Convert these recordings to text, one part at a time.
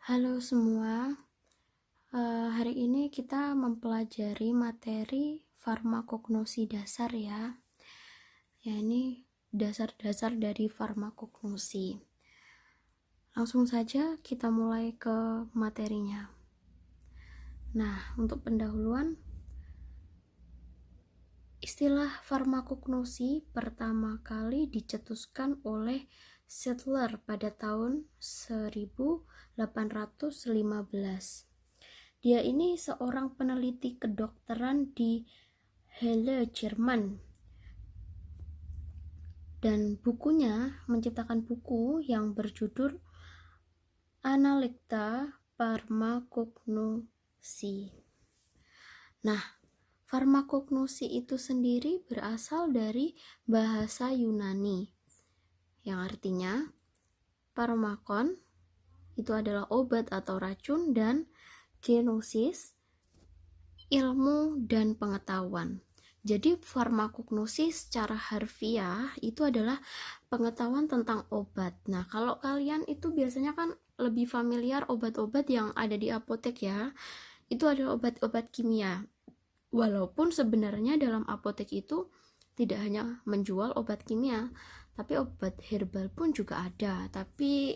Halo semua, hari ini kita mempelajari materi farmakognosi dasar ya. Ya ini dasar-dasar dari farmakognosi. Langsung saja kita mulai ke materinya. Nah, untuk pendahuluan, istilah farmakognosi pertama kali dicetuskan oleh Settler pada tahun 1815. Dia ini seorang peneliti kedokteran di Halle, Jerman. Dan bukunya menciptakan buku yang berjudul Analecta Pharmacognosi. Nah, farmakognosi itu sendiri berasal dari bahasa Yunani yang artinya pharmakon itu adalah obat atau racun, dan genosis ilmu dan pengetahuan. Jadi farmakognosi secara harfiah itu adalah pengetahuan tentang obat. Nah, kalau kalian itu biasanya kan lebih familiar obat-obat yang ada di apotek ya. Itu adalah obat-obat kimia. Walaupun sebenarnya dalam apotek itu tidak hanya menjual obat kimia, tapi obat herbal pun juga ada. Tapi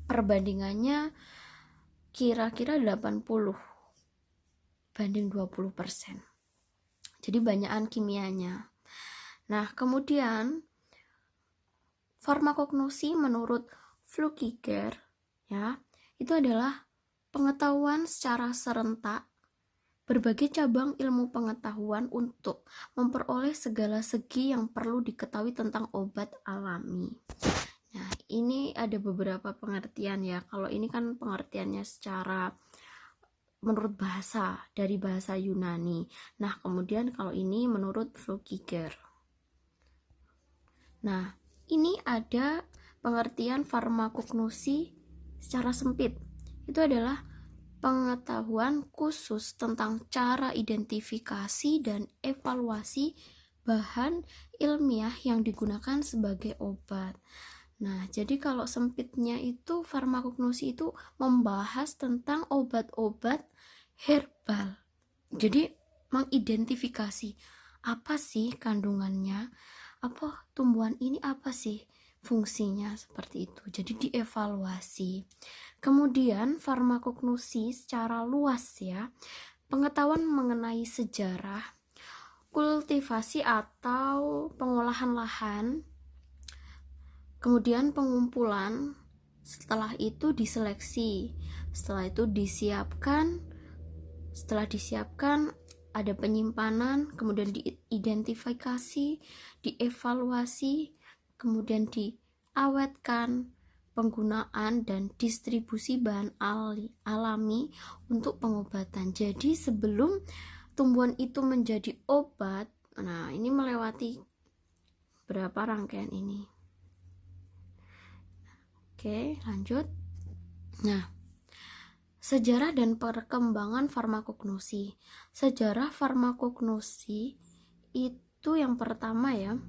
perbandingannya kira-kira 80 banding 20%. Jadi banyakan kimianya. Nah, kemudian farmakognosi menurut Flukiger ya, itu adalah pengetahuan secara serentak berbagai cabang ilmu pengetahuan untuk memperoleh segala segi yang perlu diketahui tentang obat alami. Nah, ini ada beberapa pengertian ya. Kalau ini kan pengertiannya secara menurut bahasa, dari bahasa Yunani. Nah, kemudian kalau ini menurut Flukiger. Nah, ini ada pengertian farmakognosi secara sempit. Itu adalah pengetahuan khusus tentang cara identifikasi dan evaluasi bahan ilmiah yang digunakan sebagai obat. Nah, jadi kalau sempitnya itu farmakognosi itu membahas tentang obat-obat herbal. Jadi mengidentifikasi apa sih kandungannya, apa tumbuhan ini apa sih fungsinya, seperti itu. Jadi dievaluasi. Kemudian farmakognosi secara luas ya, pengetahuan mengenai sejarah, kultivasi atau pengolahan lahan, kemudian pengumpulan, setelah itu diseleksi, setelah itu disiapkan, setelah disiapkan ada penyimpanan, kemudian diidentifikasi, dievaluasi, kemudian diawetkan, penggunaan dan distribusi bahan alami untuk pengobatan. Jadi sebelum tumbuhan itu menjadi obat, nah ini melewati berapa rangkaian ini. Oke, lanjut. Nah, sejarah dan perkembangan farmakognosi. Sejarah farmakognosi itu yang pertama ya,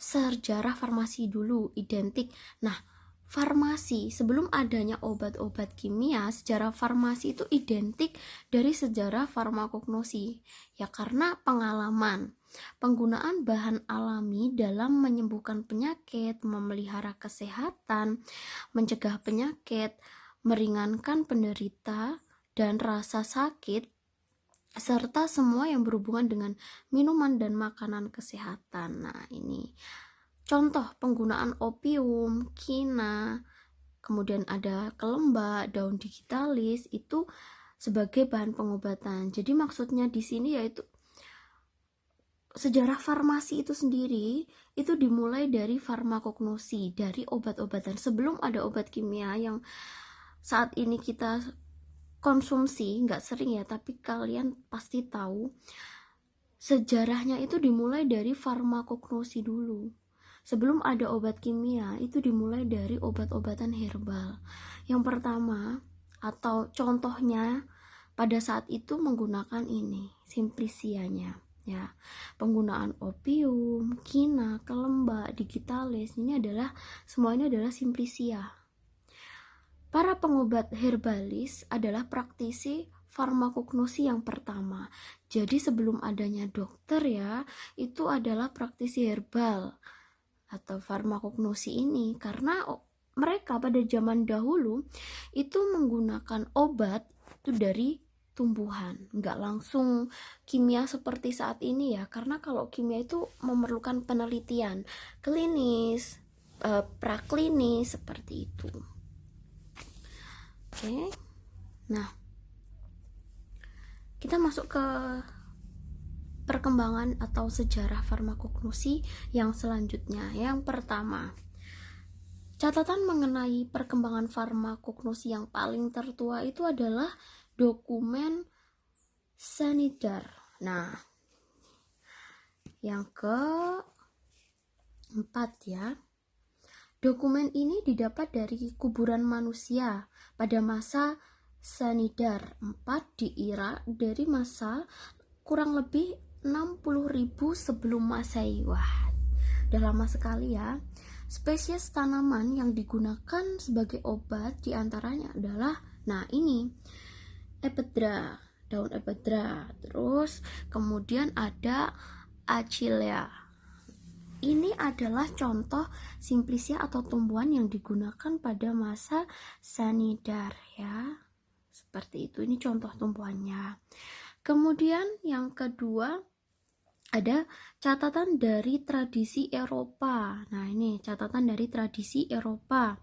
sejarah farmasi dulu, identik. Nah, farmasi sebelum adanya obat-obat kimia, sejarah farmasi itu identik dari sejarah farmakognosi ya, karena pengalaman penggunaan bahan alami dalam menyembuhkan penyakit, memelihara kesehatan, mencegah penyakit, meringankan penderita dan rasa sakit, serta semua yang berhubungan dengan minuman dan makanan kesehatan. Nah, ini contoh penggunaan opium, kina, kemudian ada kelembak, daun digitalis itu sebagai bahan pengobatan. Jadi maksudnya di sini yaitu sejarah farmasi itu sendiri itu dimulai dari farmakognosi, dari obat-obatan. Sebelum ada obat kimia yang saat ini kita konsumsi, nggak sering ya, tapi kalian pasti tahu sejarahnya itu dimulai dari farmakognosi dulu. Sebelum ada obat kimia, itu dimulai dari obat-obatan herbal. Yang pertama atau contohnya pada saat itu menggunakan ini, simplicianya. ya. Penggunaan opium, kina, kelemba, digitalis, semuanya adalah simplicia. Para pengobat herbalis adalah praktisi farmakognosi yang pertama. Jadi sebelum adanya dokter ya, itu adalah praktisi herbal atau farmakognosi ini, karena mereka pada zaman dahulu itu menggunakan obat itu dari tumbuhan, nggak langsung kimia seperti saat ini ya, karena kalau kimia itu memerlukan penelitian klinis, praklinis seperti itu. Oke. Nah, kita masuk ke perkembangan atau sejarah farmakognosi yang selanjutnya. Yang pertama, catatan mengenai perkembangan farmakognosi yang paling tertua itu adalah dokumen Sanidar. Nah, yang keempat ya. Dokumen ini didapat dari kuburan manusia pada masa Sanidar 4 di Irak dari masa kurang lebih 60.000 sebelum Masehi. Wah, udah lama sekali ya. Spesies tanaman yang digunakan sebagai obat diantaranya adalah, nah ini, ephedra, daun ephedra. Terus kemudian ada achillea. Ini adalah contoh simplicia atau tumbuhan yang digunakan pada masa Sanidar ya. Seperti itu, ini contoh tumbuhannya. Kemudian yang kedua ada catatan dari tradisi Eropa. Nah, ini catatan dari tradisi Eropa.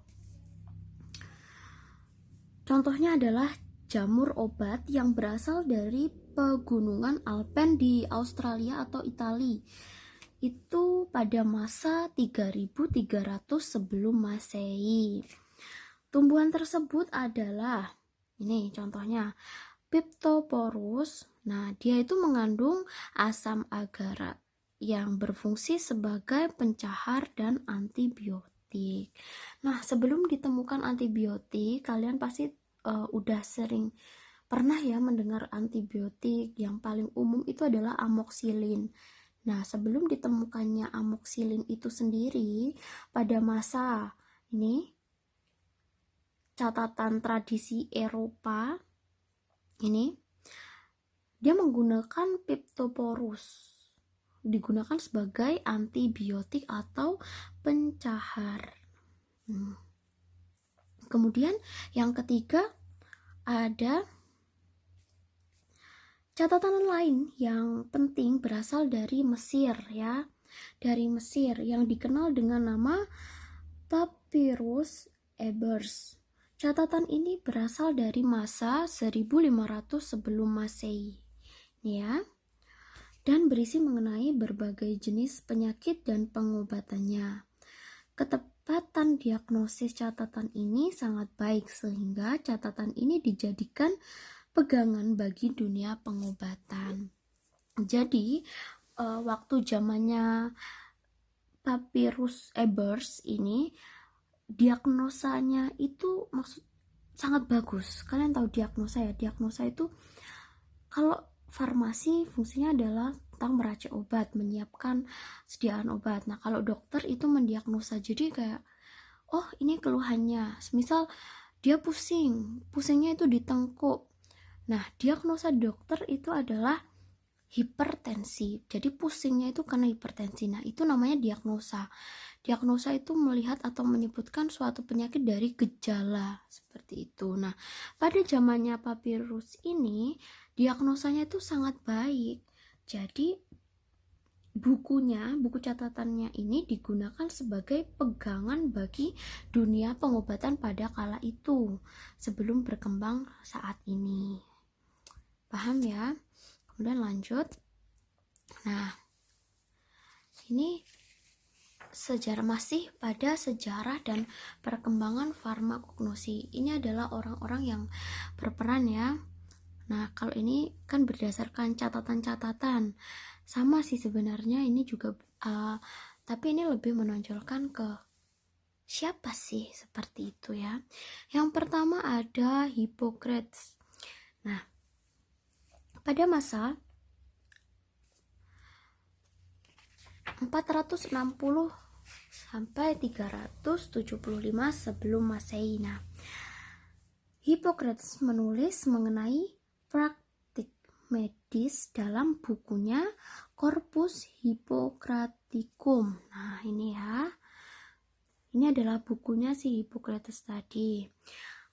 Contohnya adalah jamur obat yang berasal dari pegunungan Alpen di Australia atau Italia. Itu pada masa 3300 sebelum Masehi. Tumbuhan tersebut adalah, ini contohnya, Piptoporus. Nah, dia itu mengandung asam agar yang berfungsi sebagai pencahar dan antibiotik. Nah, sebelum ditemukan antibiotik, kalian pasti udah sering pernah ya mendengar antibiotik. Yang paling umum itu adalah amoxicillin. Nah, sebelum ditemukannya amoxicillin itu sendiri, pada masa ini catatan tradisi Eropa ini, dia menggunakan Piptoporus, digunakan sebagai antibiotik atau pencahar. Kemudian yang ketiga ada catatan lain yang penting berasal dari Mesir ya. Dari Mesir yang dikenal dengan nama Papyrus Ebers. Catatan ini berasal dari masa 1500 sebelum Masehi. Ya. Dan berisi mengenai berbagai jenis penyakit dan pengobatannya. Ketepatan diagnosis catatan ini sangat baik sehingga catatan ini dijadikan pegangan bagi dunia pengobatan. Jadi waktu zamannya Papyrus Ebers ini, diagnosanya itu sangat bagus. Kalian tahu diagnosa ya? Diagnosa itu kalau farmasi fungsinya adalah tentang meracik obat, menyiapkan sediaan obat. Nah, kalau dokter itu mendiagnosa. Jadi kayak, oh ini keluhannya. Misal dia pusingnya itu di tengkuk. Nah, diagnosa dokter itu adalah hipertensi. Jadi pusingnya itu karena hipertensi. Nah, itu namanya diagnosa. Diagnosa itu melihat atau menyebutkan suatu penyakit dari gejala seperti itu. Nah, pada zamannya Papyrus ini, diagnosanya itu sangat baik. Jadi buku catatannya ini digunakan sebagai pegangan bagi dunia pengobatan pada kala itu sebelum berkembang saat ini. Paham ya? Kemudian lanjut. Nah, ini masih pada sejarah dan perkembangan farmakognosi. Ini adalah orang-orang yang berperan ya. Nah, kalau ini kan berdasarkan catatan-catatan. Sama sih sebenarnya ini juga, tapi ini lebih menonjolkan ke siapa sih seperti itu ya. Yang pertama ada Hippocrates. Nah, pada masa 460 sampai 375 sebelum Masehi. Nah, Hippocrates menulis mengenai praktik medis dalam bukunya Corpus Hippocraticum. Nah, ini ya. Ini adalah bukunya si Hippocrates tadi.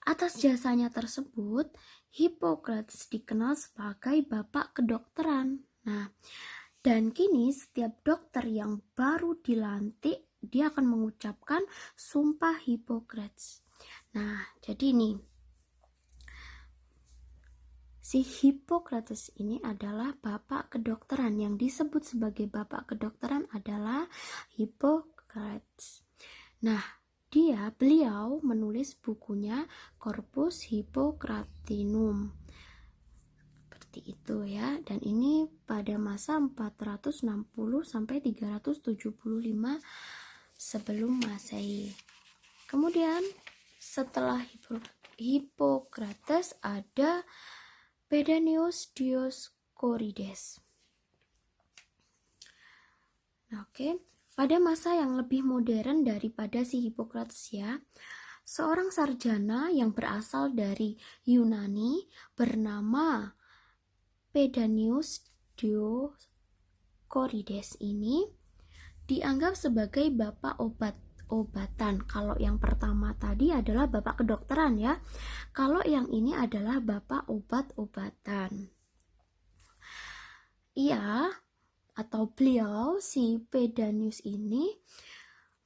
Atas jasanya tersebut, Hippocrates dikenal sebagai bapak kedokteran. Nah, dan kini setiap dokter yang baru dilantik, dia akan mengucapkan sumpah Hippocrates. Nah, jadi ini si Hippocrates ini adalah bapak kedokteran. Yang disebut sebagai bapak kedokteran adalah Hippocrates. Nah, beliau menulis bukunya Corpus Hippocratinum. Seperti itu ya. Dan ini pada masa 460 sampai 375 sebelum Masehi. Kemudian setelah Hippocrates ada Pedanius Dioscorides. Oke. Pada masa yang lebih modern daripada si Hippocrates ya, seorang sarjana yang berasal dari Yunani bernama Pedanius Dioscorides ini dianggap sebagai bapak obat-obatan. Kalau yang pertama tadi adalah bapak kedokteran ya, kalau yang ini adalah bapak obat-obatan. Beliau si Pedanius ini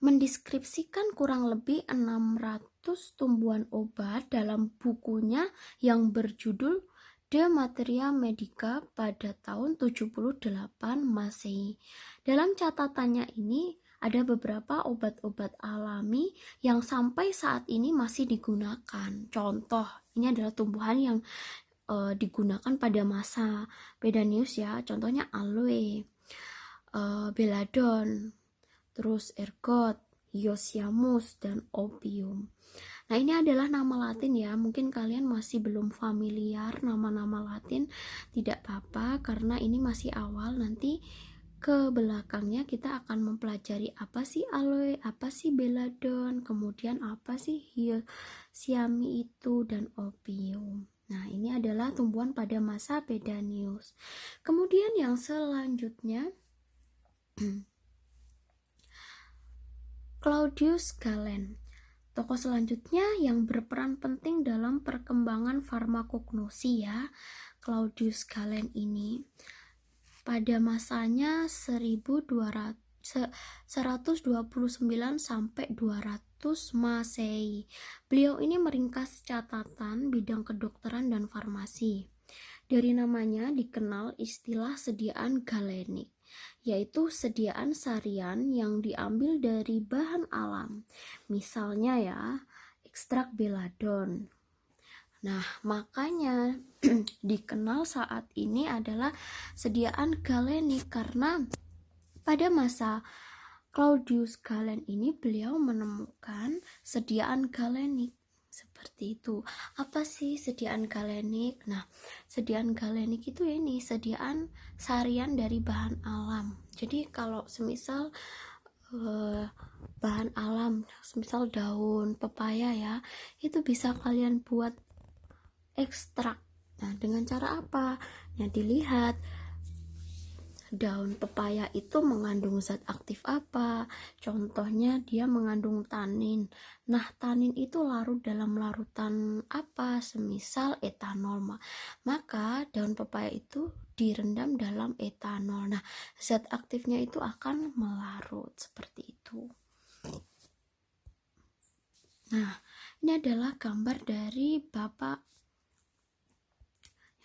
mendeskripsikan kurang lebih 600 tumbuhan obat dalam bukunya yang berjudul De Materia Medica pada tahun 78 Masehi. Dalam catatannya ini ada beberapa obat-obat alami yang sampai saat ini masih digunakan. Contoh, ini adalah tumbuhan yang digunakan pada masa Pedanius ya. Contohnya aloe, belladon, terus ergot, hyoscyamus, dan opium. Nah, ini adalah nama Latin ya. Mungkin kalian masih belum familiar nama-nama Latin. Tidak apa-apa karena ini masih awal. Nanti ke belakangnya kita akan mempelajari apa sih aloe, apa sih belladon, kemudian apa sih hyoscyami itu, dan opium. Nah, ini adalah tumbuhan pada masa Pedanius. Kemudian yang selanjutnya Claudius Galen. Tokoh selanjutnya yang berperan penting dalam perkembangan farmakognosi ya. Claudius Galen ini pada masanya 129 sampai 200 Masehi. Beliau ini meringkas catatan bidang kedokteran dan farmasi. Dari namanya dikenal istilah sediaan galenik, yaitu sediaan sarian yang diambil dari bahan alam. Misalnya ya, ekstrak belladon. Nah, makanya dikenal saat ini adalah sediaan galenik karena pada masa Claudius Galen ini beliau menemukan sediaan galenik seperti itu. Apa sih sediaan galenik? Nah, sediaan galenik itu ini sediaan sarian dari bahan alam. Jadi kalau semisal bahan alam, semisal daun pepaya ya, itu bisa kalian buat ekstrak. Nah, dengan cara apa? Nah, dilihat daun pepaya itu mengandung zat aktif apa. Contohnya dia mengandung tanin. Nah, tanin itu larut dalam larutan apa? Semisal etanol. Maka daun pepaya itu direndam dalam etanol. Nah, zat aktifnya itu akan melarut seperti itu. Nah, ini adalah gambar dari bapak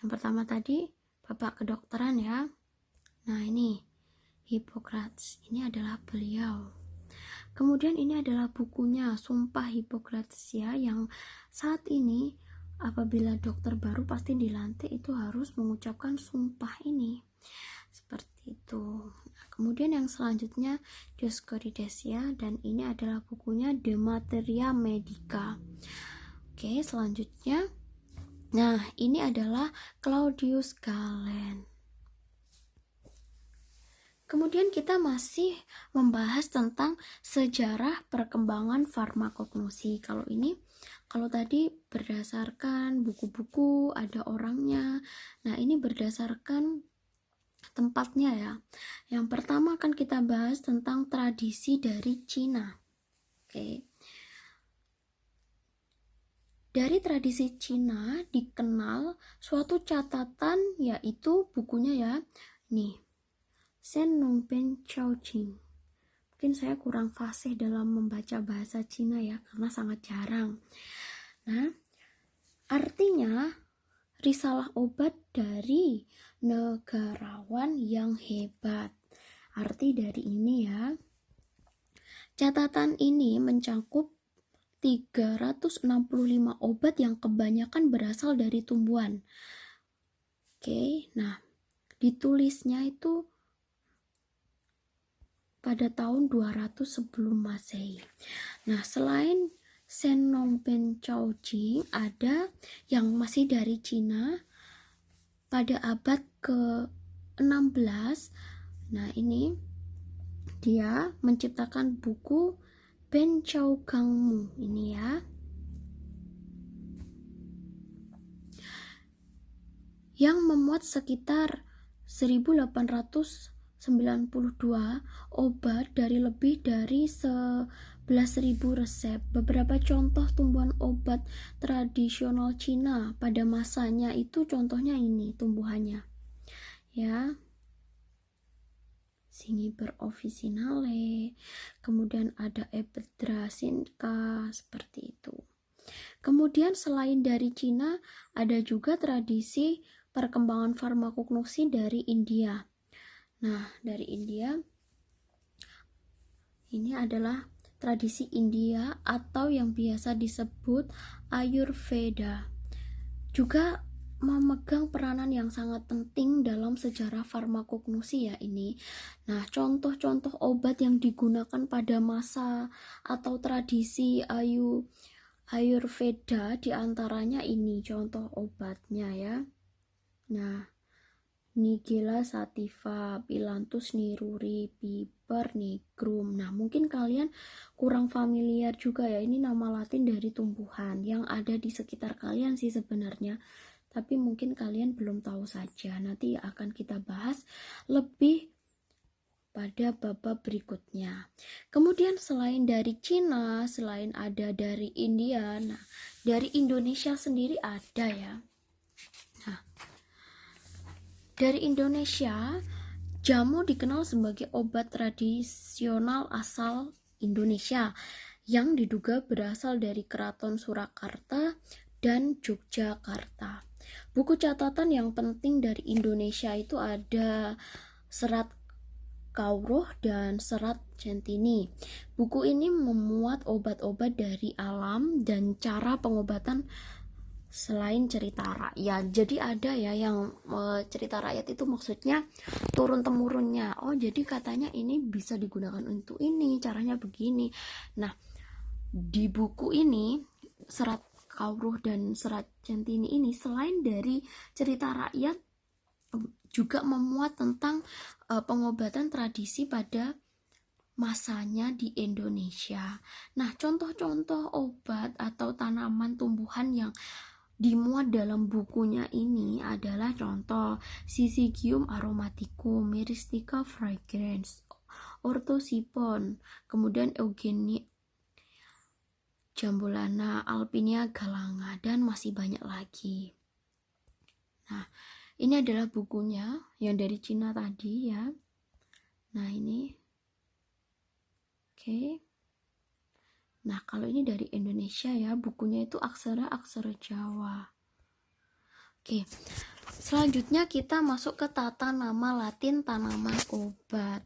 yang pertama tadi, bapak kedokteran ya. Nah, ini Hippocrates, ini adalah beliau. Kemudian ini adalah bukunya Sumpah Hippocrates ya, yang saat ini apabila dokter baru pasti dilantik itu harus mengucapkan sumpah ini. Seperti itu. Nah, kemudian yang selanjutnya Dioscorides ya, dan ini adalah bukunya De Materia Medica. Oke, selanjutnya. Nah, ini adalah Claudius Galen. Kemudian kita masih membahas tentang sejarah perkembangan farmakognosi. Kalau tadi berdasarkan buku-buku, ada orangnya. Nah, ini berdasarkan tempatnya ya. Yang pertama akan kita bahas tentang tradisi dari Cina. Oke. Dari tradisi Cina dikenal suatu catatan, yaitu bukunya ya. Nih, Shen Nongpen Chao Jing. Mungkin saya kurang fasih dalam membaca bahasa Cina ya, karena sangat jarang. Nah, artinya risalah obat dari negarawan yang hebat. Arti dari ini ya. Catatan ini mencakup 365 obat yang kebanyakan berasal dari tumbuhan. Oke, nah ditulisnya itu pada tahun 200 sebelum Masehi. Nah, selain Shen Nongpen Chao Jing, ada yang masih dari Cina pada abad ke-16. Nah, ini dia menciptakan buku Ben Chao Gangmu ini ya. Yang memuat sekitar 1892 obat dari lebih dari 11.000 resep. Beberapa contoh tumbuhan obat tradisional Cina pada masanya itu contohnya ini tumbuhannya. Ya. Singiber officinale, kemudian ada Ephedra sinca, seperti itu. Kemudian selain dari Cina, ada juga tradisi perkembangan farmakognosi dari India. Nah, dari India, ini adalah tradisi India atau yang biasa disebut Ayurveda. Juga memegang peranan yang sangat penting dalam sejarah farmakognosi ya ini. Nah, contoh-contoh obat yang digunakan pada masa atau tradisi Ayurveda diantaranya ini contoh obatnya ya. Nah, Nigella sativa, Phyllanthus niruri, Piper nigrum. Nah, mungkin kalian kurang familiar juga ya, ini nama latin dari tumbuhan yang ada di sekitar kalian sih sebenarnya, tapi mungkin kalian belum tahu saja. Nanti akan kita bahas lebih pada bab berikutnya. Kemudian selain dari Cina, selain ada dari India, nah dari Indonesia sendiri ada ya. Nah, dari Indonesia, jamu dikenal sebagai obat tradisional asal Indonesia yang diduga berasal dari Keraton Surakarta dan Yogyakarta. Buku catatan yang penting dari Indonesia itu ada Serat Kauruh dan Serat Centini. Buku ini memuat obat-obat dari alam dan cara pengobatan selain cerita rakyat. Jadi ada ya yang cerita rakyat itu maksudnya turun temurunnya. Oh, jadi katanya ini bisa digunakan untuk ini, caranya begini. Nah, di buku ini Serat Kauruh dan Serat Centini ini selain dari cerita rakyat juga memuat tentang pengobatan tradisi pada masanya di Indonesia. Nah, contoh-contoh obat atau tanaman tumbuhan yang dimuat dalam bukunya ini adalah contoh Syzygium aromaticum, Myristica fragrans, Orthosipon, kemudian Eugenia Jambolana, Alpinia galanga, dan masih banyak lagi. Nah, ini adalah bukunya yang dari Cina tadi ya. Nah, ini. Oke. Nah, kalau ini dari Indonesia ya, bukunya itu aksara Jawa. Oke. Selanjutnya kita masuk ke tata nama Latin tanaman obat.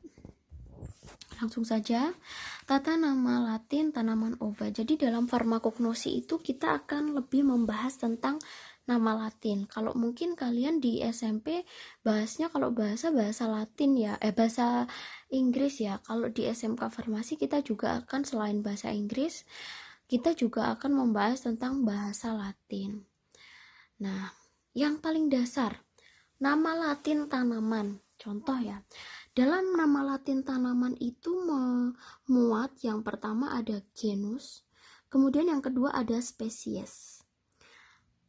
Langsung saja, tata nama Latin tanaman obat. Jadi dalam farmakognosi itu kita akan lebih membahas tentang nama Latin. Kalau mungkin kalian di SMP bahasnya kalau bahasa Latin ya, bahasa Inggris ya. Kalau di SMK Farmasi kita juga akan selain bahasa Inggris, kita juga akan membahas tentang bahasa Latin. Nah, yang paling dasar, nama Latin tanaman. Contoh ya, Dalam nama Latin tanaman itu memuat yang pertama ada genus, kemudian yang kedua ada spesies.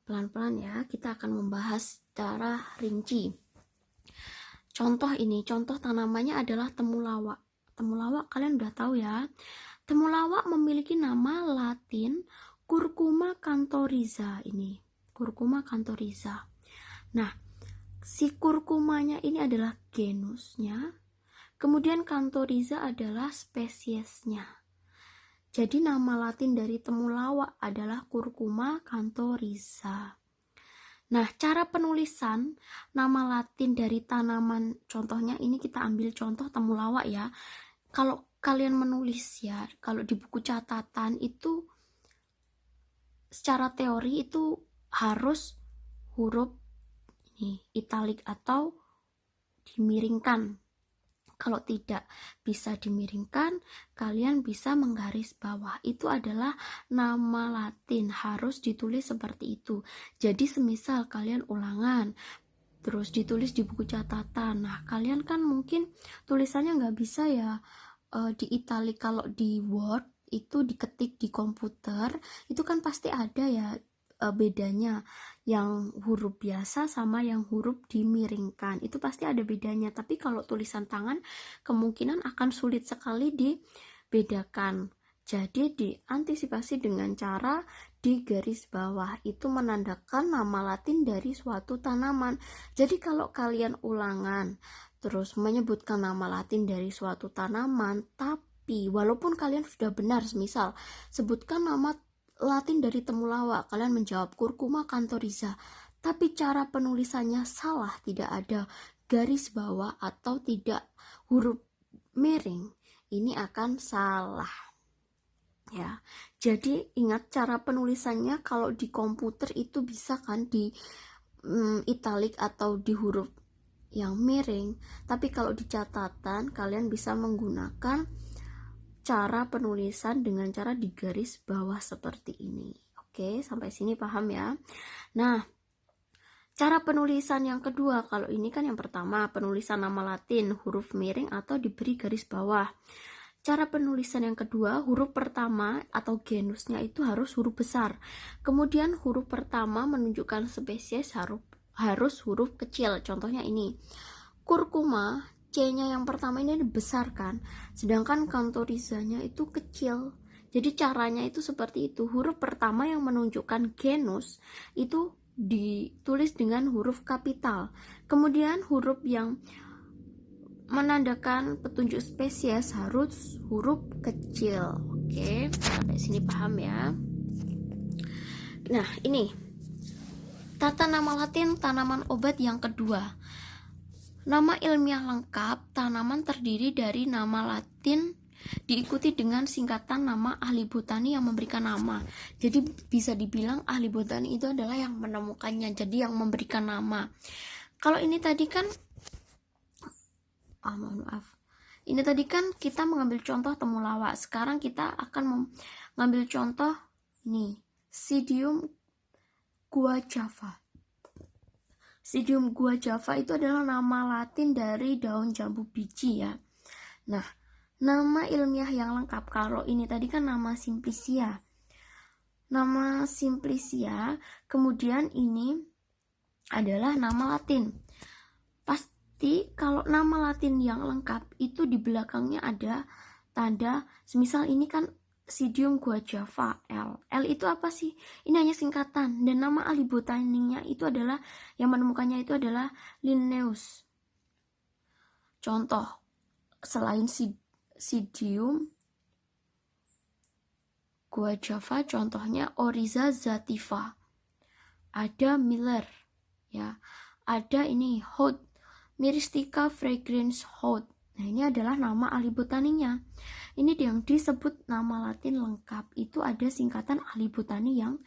Pelan-pelan ya, kita akan membahas secara rinci. Contoh tanamannya adalah temulawak. Temulawak kalian udah tahu ya. Temulawak memiliki nama Latin Curcuma canthoriza ini. Curcuma canthoriza. Nah, si curcumanya ini adalah genusnya, kemudian canthoriza adalah spesiesnya. Jadi nama Latin dari temulawak adalah Curcuma canthoriza. Nah, cara penulisan nama Latin dari tanaman, contohnya ini kita ambil contoh temulawak ya. Kalau kalian menulis ya, kalau di buku catatan itu secara teori itu harus huruf ini italik atau dimiringkan. Kalau tidak bisa dimiringkan, kalian bisa menggaris bawah. Itu adalah nama Latin, harus ditulis seperti itu. Jadi semisal kalian ulangan, terus ditulis di buku catatan. Nah, kalian kan mungkin tulisannya nggak bisa ya di italik. Kalau di Word itu diketik di komputer, itu kan pasti ada ya bedanya, yang huruf biasa sama yang huruf dimiringkan itu pasti ada bedanya. Tapi kalau tulisan tangan kemungkinan akan sulit sekali dibedakan. Jadi diantisipasi dengan cara di garis bawah, itu menandakan nama Latin dari suatu tanaman. Jadi kalau kalian ulangan terus menyebutkan nama Latin dari suatu tanaman, tapi walaupun kalian sudah benar, misal sebutkan nama Latin dari temulawak, kalian menjawab Curcuma canthoriza, tapi cara penulisannya salah, tidak ada garis bawah atau tidak huruf miring, ini akan salah ya. Jadi ingat cara penulisannya, kalau di komputer itu bisa kan di italik atau di huruf yang miring, tapi kalau di catatan kalian bisa menggunakan cara penulisan dengan cara digaris bawah seperti ini. Oke, sampai sini paham ya. Nah, cara penulisan yang kedua, kalau ini kan yang pertama penulisan nama Latin huruf miring atau diberi garis bawah. Cara penulisan yang kedua, huruf pertama atau genusnya itu harus huruf besar. Kemudian huruf pertama menunjukkan spesies harus huruf kecil. Contohnya ini, Curcuma, C-nya yang pertama ini besar kan, sedangkan canthoriza-nya itu kecil. Jadi caranya itu seperti itu. Huruf pertama yang menunjukkan genus itu ditulis dengan huruf kapital. Kemudian huruf yang menandakan petunjuk spesies harus huruf kecil. Oke, sampai sini paham ya. Nah, ini tata nama Latin tanaman obat yang kedua. Nama ilmiah lengkap tanaman terdiri dari nama Latin diikuti dengan singkatan nama ahli botani yang memberikan nama. Jadi bisa dibilang ahli botani itu adalah yang menemukannya, jadi yang memberikan nama. Kalau ini tadi kan ini tadi kan kita mengambil contoh temulawak. Sekarang kita akan mengambil contoh nih, Psidium guajava. Psidium guajava itu adalah nama Latin dari daun jambu biji ya. Nah, nama ilmiah yang lengkap, kalau ini tadi kan nama Simplicia. Nama Simplicia, kemudian ini adalah nama Latin. Pasti kalau nama Latin yang lengkap itu di belakangnya ada tanda, semisal ini kan Psidium guajava, L. L itu apa sih? Ini hanya singkatan, dan nama ahli botaninya itu adalah, yang menemukannya itu adalah Linnaeus. Contoh, selain Psidium guajava, contohnya Oryza sativa. Ada Miller, ya. Ada ini Hout, Myristica fragrans Hout. Nah, ini adalah nama ahli botaninya. Ini yang disebut nama Latin lengkap. Itu ada singkatan ahli botani yang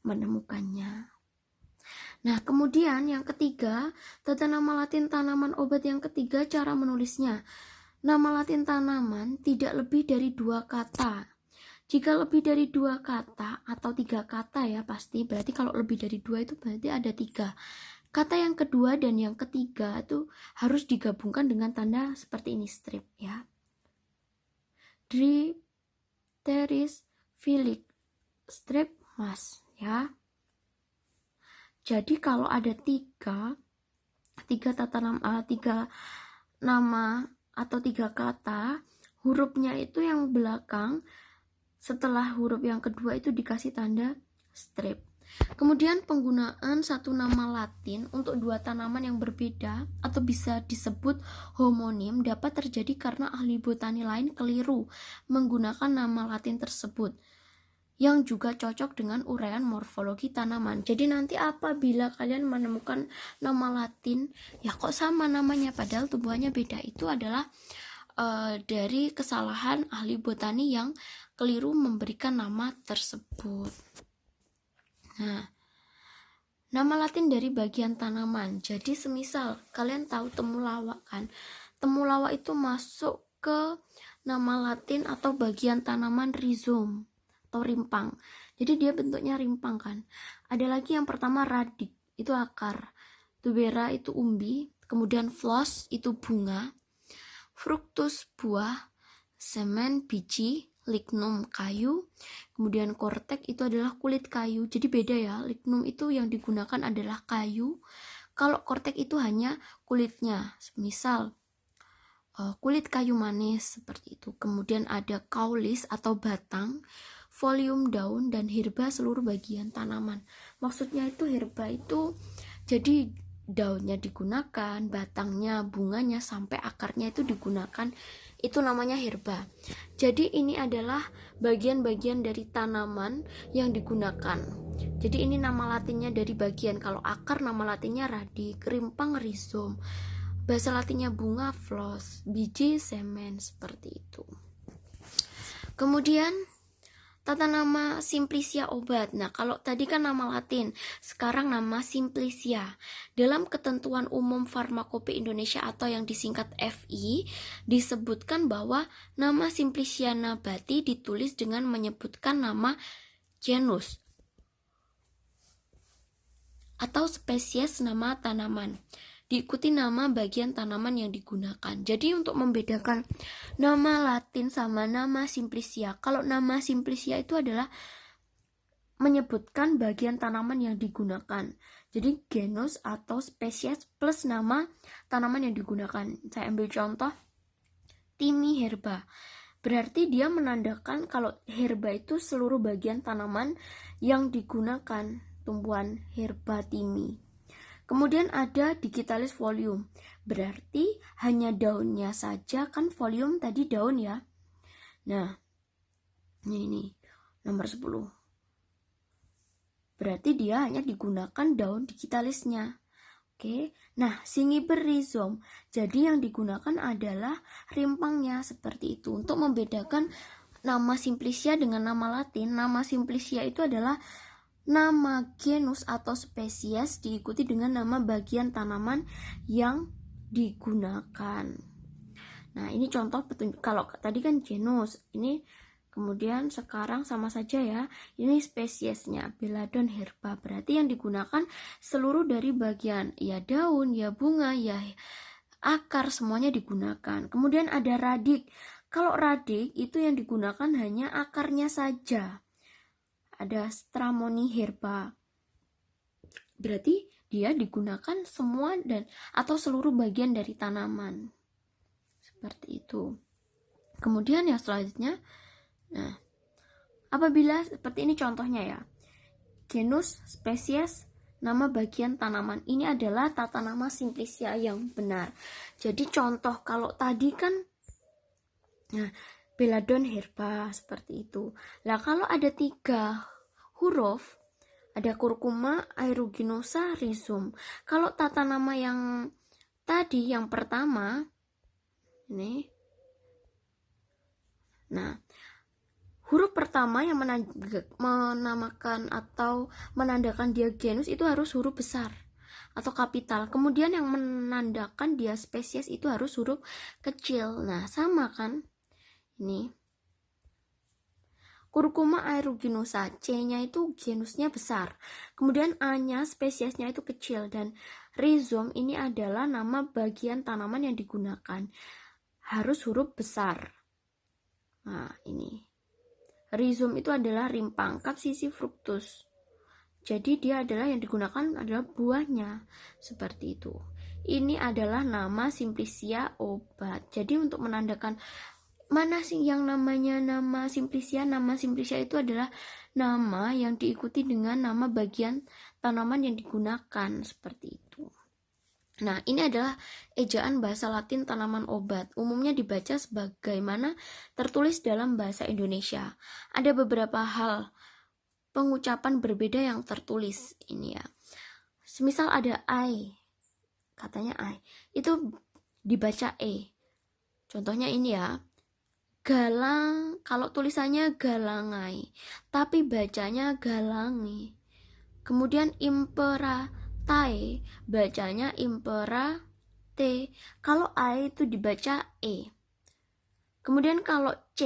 menemukannya. Nah, kemudian yang ketiga, tata nama Latin tanaman obat yang ketiga, cara menulisnya. Nama Latin tanaman tidak lebih dari 2 kata. Jika lebih dari 2 kata atau 3 kata ya pasti, berarti kalau lebih dari 2 itu berarti ada 3. Kata yang kedua dan yang ketiga itu harus digabungkan dengan tanda seperti ini, strip ya. Dipteris filik strip mas ya. Jadi kalau ada tiga nama atau tiga kata, hurufnya itu yang belakang setelah huruf yang kedua itu dikasih tanda strip. Kemudian penggunaan satu nama Latin untuk dua tanaman yang berbeda atau bisa disebut homonim dapat terjadi karena ahli botani lain keliru menggunakan nama Latin tersebut yang juga cocok dengan uraian morfologi tanaman. Jadi nanti apabila kalian menemukan nama Latin, ya kok sama namanya padahal tumbuhannya beda, itu adalah dari kesalahan ahli botani yang keliru memberikan nama tersebut. Nah, nama Latin dari bagian tanaman. Jadi semisal kalian tahu temulawak kan? Temulawak itu masuk ke nama Latin atau bagian tanaman rhizome atau rimpang. Jadi dia bentuknya rimpang kan. Ada lagi yang pertama radik, itu akar. Tubera itu umbi, kemudian flos itu bunga, fructus buah, semen biji, lignum kayu, kemudian kortek itu adalah kulit kayu. Jadi beda ya, lignum itu yang digunakan adalah kayu, kalau kortek itu hanya kulitnya, misal kulit kayu manis seperti itu. Kemudian ada caulis atau batang, folium daun, dan herba seluruh bagian tanaman. Maksudnya itu herba itu jadi daunnya digunakan, batangnya, bunganya, sampai akarnya itu digunakan, itu namanya herba. Jadi ini adalah bagian-bagian dari tanaman yang digunakan. Jadi ini nama latinnya dari bagian. Kalau akar nama latinnya radik, rimpang rhizome, bahasa latinnya bunga flos, biji semen, seperti itu. Kemudian tata nama Simplicia obat. Nah, kalau tadi kan nama Latin, sekarang nama Simplicia. Dalam ketentuan umum Farmakope Indonesia atau yang disingkat FI, disebutkan bahwa nama Simplicia nabati ditulis dengan menyebutkan nama genus atau spesies nama tanaman, diikuti nama bagian tanaman yang digunakan. Jadi untuk membedakan nama Latin sama nama Simplicia, kalau nama Simplicia itu adalah menyebutkan bagian tanaman yang digunakan. Jadi genus atau spesies plus nama tanaman yang digunakan. Saya ambil contoh Timi herba. Berarti dia menandakan kalau herba itu seluruh bagian tanaman yang digunakan, tumbuhan herba Timi. Kemudian ada digitalis folium, berarti hanya daunnya saja, kan folium tadi daun ya. Nah, ini nomor 10. Berarti dia hanya digunakan daun digitalisnya. Oke. Nah, Singiber rhizome, jadi yang digunakan adalah rimpangnya, seperti itu. Untuk membedakan nama Simplicia dengan nama Latin, nama Simplicia itu adalah nama genus atau spesies diikuti dengan nama bagian tanaman yang digunakan. Nah, ini contoh petunjuk. Kalau tadi kan genus, ini kemudian sekarang sama saja ya. Ini spesiesnya Belladon herba. Berarti yang digunakan seluruh dari bagian, ya daun, ya bunga, ya akar, semuanya digunakan. Kemudian ada radik. Kalau radik itu yang digunakan hanya akarnya saja. Ada Stramoni herba, berarti dia digunakan semua dan atau seluruh bagian dari tanaman, seperti itu. Kemudian yang selanjutnya, nah apabila seperti ini contohnya ya, genus, spesies, nama bagian tanaman, ini adalah tata nama Simplicia yang benar. Jadi contoh kalau tadi kan, nah Belladon herba, seperti itu. Lah kalau ada 3 huruf, ada curcuma, aeruginosa, rhizome. Kalau tata nama yang tadi yang pertama ini, nah huruf pertama yang menamakan atau menandakan dia genus itu harus huruf besar atau kapital. Kemudian yang menandakan dia spesies itu harus huruf kecil. Nah sama kan, ini Curcuma aeruginosa, C-nya itu genusnya besar, kemudian A-nya spesiesnya itu kecil, dan rhizome ini adalah nama bagian tanaman yang digunakan, harus huruf besar. Nah, ini rhizome itu adalah rim pangkal sisi fructus. Jadi dia adalah yang digunakan adalah buahnya, seperti itu. Ini adalah nama Simplicia obat. Jadi untuk menandakan mana sih yang namanya nama Simplicia? Nama Simplicia itu adalah nama yang diikuti dengan nama bagian tanaman yang digunakan, seperti itu. Nah, ini adalah ejaan bahasa Latin tanaman obat. Umumnya dibaca sebagaimana tertulis dalam bahasa Indonesia. Ada beberapa hal pengucapan berbeda yang tertulis ini ya. Semisal ada I, katanya I, itu dibaca E. Contohnya ini ya. Galang, kalau tulisannya galangai, tapi bacanya galangi. Kemudian imperatae, bacanya imperate. Kalau A itu dibaca E. Kemudian kalau C,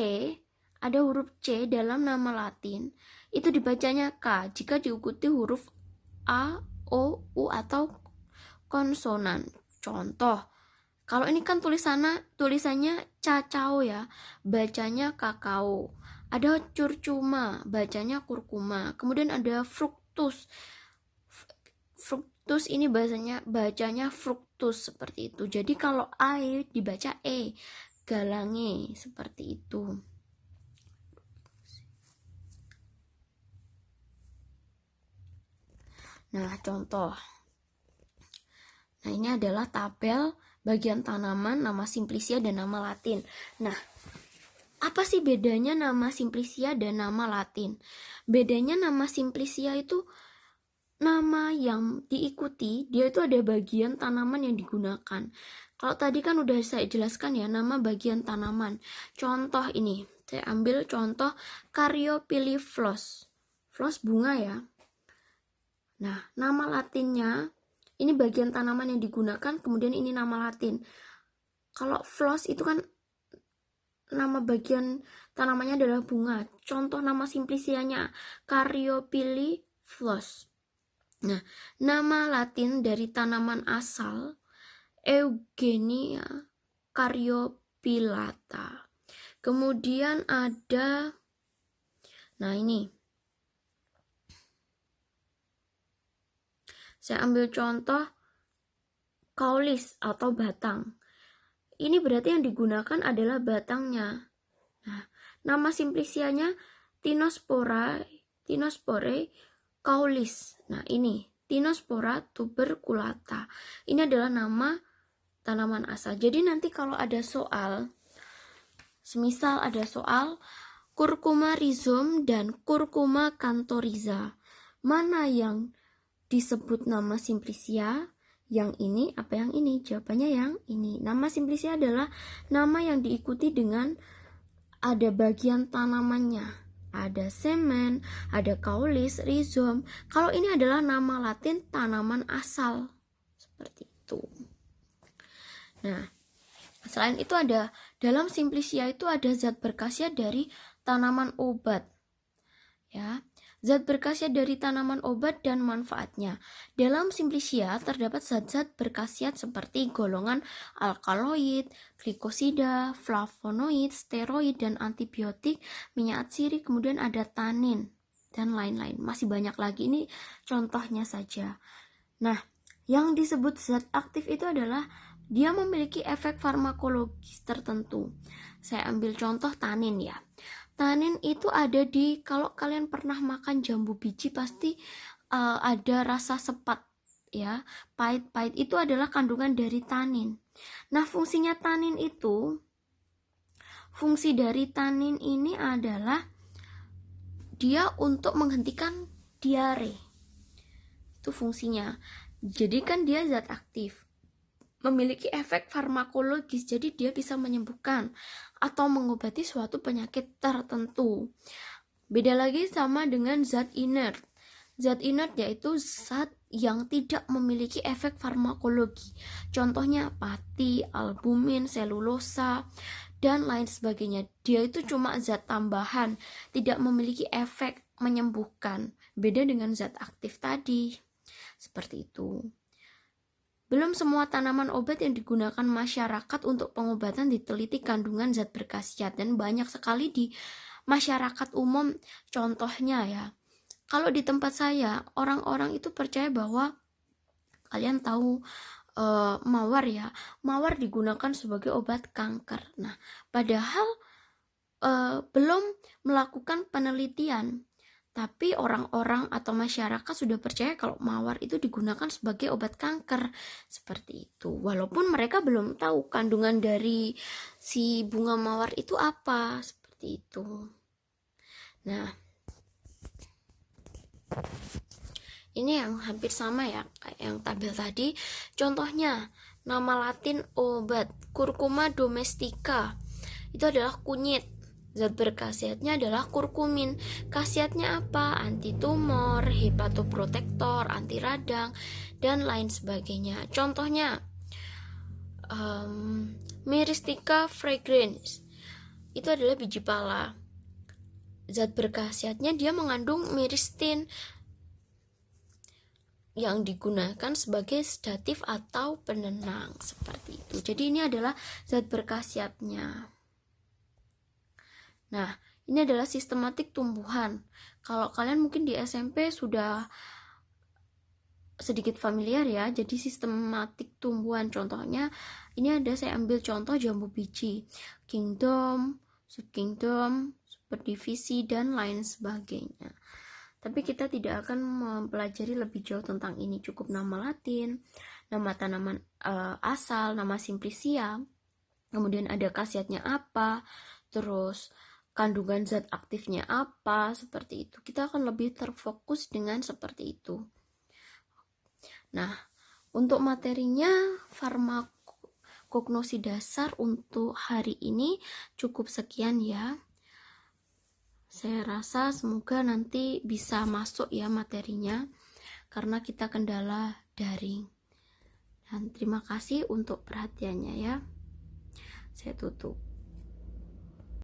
ada huruf C dalam nama Latin, itu dibacanya K jika diikuti huruf A, O, U atau konsonan. Contoh, kalau ini kan tulisannya cacao ya, bacanya kakao. Ada curcuma, bacanya kurkuma. Kemudian ada fructus. Fructus ini bacanya fructus, seperti itu. Jadi kalau A dibaca E, galangi, seperti itu. Nah, contoh. Nah, ini adalah tabel bagian tanaman, nama Simplicia dan nama Latin. Nah, apa sih bedanya nama Simplicia dan nama Latin? Bedanya nama Simplicia itu nama yang diikuti, dia itu ada bagian tanaman yang digunakan. Kalau tadi kan udah saya jelaskan ya, nama bagian tanaman. Contoh ini, saya ambil contoh Caryophyllus. Flos bunga ya. Nah, nama Latinnya, ini bagian tanaman yang digunakan, kemudian ini nama Latin. Kalau flos itu kan nama bagian tanamannya adalah bunga. Contoh nama Simplicianya Caryophyllus. Nah, nama Latin dari tanaman asal Eugenia caryophyllata. Kemudian ada, nah ini, saya ambil contoh caulis atau batang. Ini berarti yang digunakan adalah batangnya. Nah, nama Simplicianya Tinospora caulis. Nah, ini Tinospora tuberculata. Ini adalah nama tanaman asal. Jadi nanti kalau ada soal, semisal ada soal Curcuma rhizome dan Curcuma canthoriza, mana yang disebut nama Simplicia? Yang ini apa yang ini? Jawabannya yang ini. Nama Simplicia adalah nama yang diikuti dengan ada bagian tanamannya. Ada semen, ada caulis, rhizome. Kalau ini adalah nama Latin tanaman asal. Seperti itu. Nah, selain itu ada, dalam Simplicia itu ada zat berkhasiat dari tanaman obat. Ya. Zat berkhasiat dari tanaman obat dan manfaatnya. Dalam Simplicia terdapat zat-zat berkhasiat seperti golongan alkaloid, glikosida, flavonoid, steroid, dan antibiotik, minyak atsiri, kemudian ada tanin, dan lain-lain. Masih banyak lagi, ini contohnya saja. Nah, yang disebut zat aktif itu adalah dia memiliki efek farmakologis tertentu. Saya ambil contoh tanin ya. Tanin itu ada di, kalau kalian pernah makan jambu biji pasti ada rasa sepat ya, pahit-pahit, itu adalah kandungan dari tanin. Nah, fungsi dari tanin ini adalah dia untuk menghentikan diare. Itu fungsinya. Jadi kan dia zat aktif, memiliki efek farmakologis, jadi dia bisa menyembuhkan atau mengobati suatu penyakit tertentu. Beda lagi sama dengan zat inert. Zat inert yaitu zat yang tidak memiliki efek farmakologi. Contohnya pati, albumin, selulosa, dan lain sebagainya. Dia itu cuma zat tambahan, tidak memiliki efek menyembuhkan. Beda dengan zat aktif tadi. Seperti itu. Belum semua tanaman obat yang digunakan masyarakat untuk pengobatan diteliti kandungan zat berkhasiat, dan banyak sekali di masyarakat umum. Contohnya ya, kalau di tempat saya, orang-orang itu percaya bahwa, kalian tahu mawar ya, mawar digunakan sebagai obat kanker. Nah, padahal belum melakukan penelitian, tapi orang-orang atau masyarakat sudah percaya kalau mawar itu digunakan sebagai obat kanker. Seperti itu. Walaupun mereka belum tahu kandungan dari si bunga mawar itu apa. Seperti itu. Nah, ini yang hampir sama ya kayak yang tabel tadi. Contohnya, nama latin obat Curcuma domestica itu adalah kunyit. Zat berkhasiatnya adalah kurkumin. Khasiatnya apa? Anti tumor, hepatoprotektor, anti radang, dan lain sebagainya. Contohnya, Myristica fragrans itu adalah biji pala. Zat berkhasiatnya dia mengandung myristin yang digunakan sebagai sedatif atau penenang. Seperti itu. Jadi ini adalah zat berkhasiatnya. Nah, ini adalah sistematik tumbuhan. Kalau kalian mungkin di SMP sudah sedikit familiar ya. Jadi sistematik tumbuhan, contohnya ini ada, saya ambil contoh jambu biji, kingdom, subkingdom, superdivisi, dan lain sebagainya. Tapi kita tidak akan mempelajari lebih jauh tentang ini. Cukup nama latin, nama tanaman asal, nama simplicia, kemudian ada khasiatnya apa, terus kandungan zat aktifnya apa, seperti itu. Kita akan lebih terfokus dengan seperti itu. Nah, untuk materinya farmakognosi dasar untuk hari ini cukup sekian ya. Saya rasa semoga nanti bisa masuk ya materinya, karena kita kendala daring. Dan terima kasih untuk perhatiannya ya. Saya tutup.